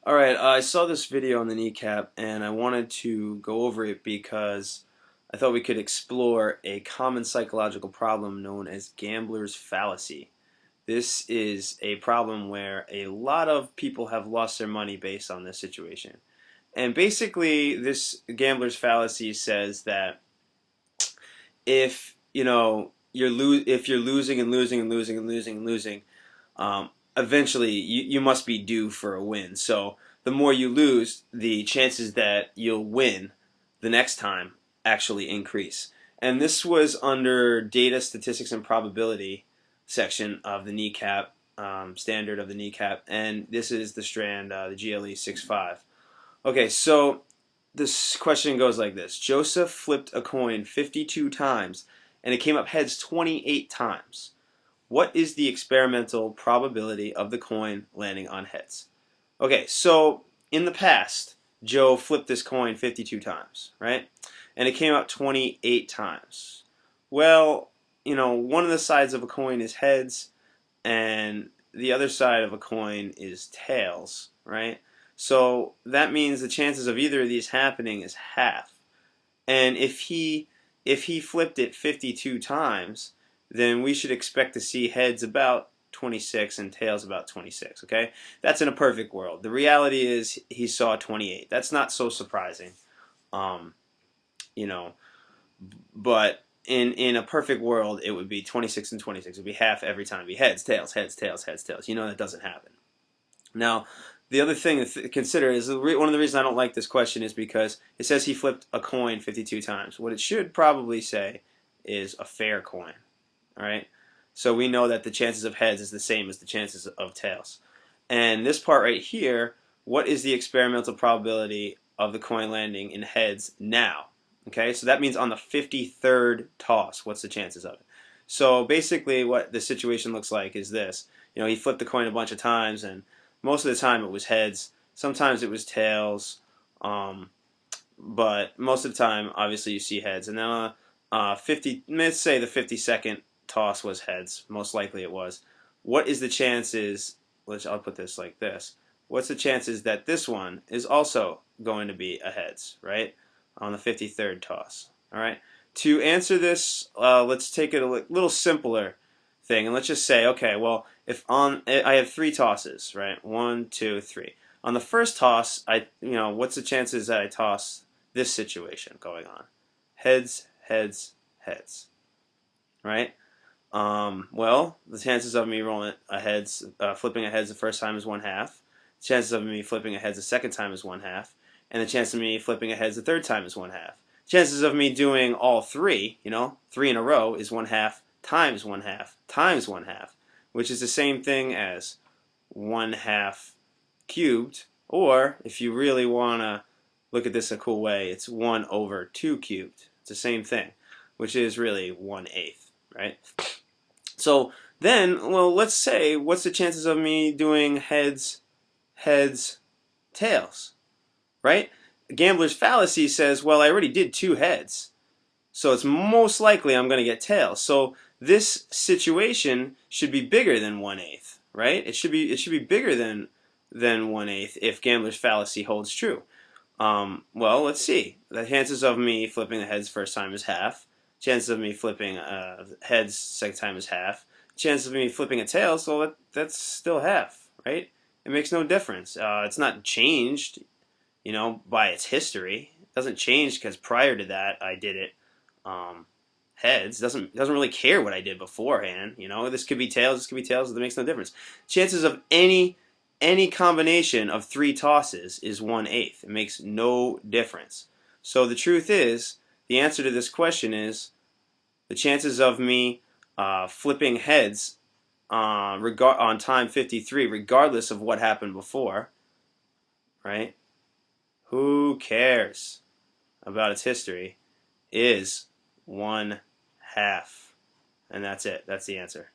Alright, I saw this video on the kneecap and I wanted to go over it because I thought we could explore a common psychological problem known as gambler's fallacy. This is a problem where a lot of people have lost their money based on this situation. And basically, this gambler's fallacy says that if if you're losing and losing and losing and losing and losing, eventually you must be due for a win. So the more you lose, the chances that you'll win the next time actually increase. And this was under data, statistics, and probability section of the kneecap, standard of the kneecap, and this is the strand, the GLE 6.5. Okay, so this question goes like this. Joseph flipped a coin 52 times and it came up heads 28 times. What is the experimental probability of the coin landing on heads? Okay, so in the past, Joe flipped this coin 52 times, right? And it came up 28 times. Well, one of the sides of a coin is heads and the other side of a coin is tails, right? So that means the chances of either of these happening is half. And if he flipped it 52 times, then we should expect to see heads about 26 and tails about 26, okay? That's in a perfect world. The reality is he saw 28. That's not so surprising. Um, you know, but in a perfect world, it would be 26 and 26. It would be half every time. It'd be heads, tails, heads, tails, heads, tails. That doesn't happen. Now, the other thing to consider is one of the reasons I don't like this question is because it says he flipped a coin 52 times. What it should probably say is a fair coin. All right? So we know that the chances of heads is the same as the chances of tails. And this part right here, what is the experimental probability of the coin landing in heads now? Okay, so that means on the 53rd toss, what's the chances of it? So basically what the situation looks like is this. He flipped the coin a bunch of times and most of the time it was heads. Sometimes it was tails. But most of the time, obviously, you see heads. And then let's say the 52nd toss was heads. Most likely it was. What is the chances, I'll put this like this. What's the chances that this one is also going to be a heads, right? On the 53rd toss, all right? To answer this, let's take it a little simpler thing, and let's just say, okay, well, if I have three tosses, right? 1, 2, 3. On the first toss, what's the chances that I toss this situation going on? Heads, heads, heads, right? Well, the chances of me rolling a heads, flipping a heads the first time is 1/2. The chances of me flipping a heads the second time is 1/2, and the chance of me flipping a heads the third time is 1/2. Chances of me doing all three, three in a row, is 1/2 times 1/2 times 1/2, which is the same thing as 1/2 cubed, or if you really want to look at this a cool way, it's 1/2 cubed. It's the same thing, which is really 1/8, right? So then, well, let's say, what's the chances of me doing heads, heads, tails, right? Gambler's fallacy says, well, I already did 2 heads, so it's most likely I'm going to get tails. So this situation should be bigger than 1/8, right? It should be bigger than 1/8 if gambler's fallacy holds true. Well, let's see. The chances of me flipping the heads first time is half. Chances of me flipping heads second time is half. Chances of me flipping a tail, so that's still half, right? It makes no difference. It's not changed, by its history. It doesn't change because prior to that I did it heads. Doesn't really care what I did beforehand. This could be tails. This could be tails. It makes no difference. Chances of any combination of 3 tosses is 1/8. It makes no difference. So the truth is, the answer to this question is the chances of me flipping heads on time 53, regardless of what happened before, right? Who cares about its history? Is 1/2, and that's it. That's the answer.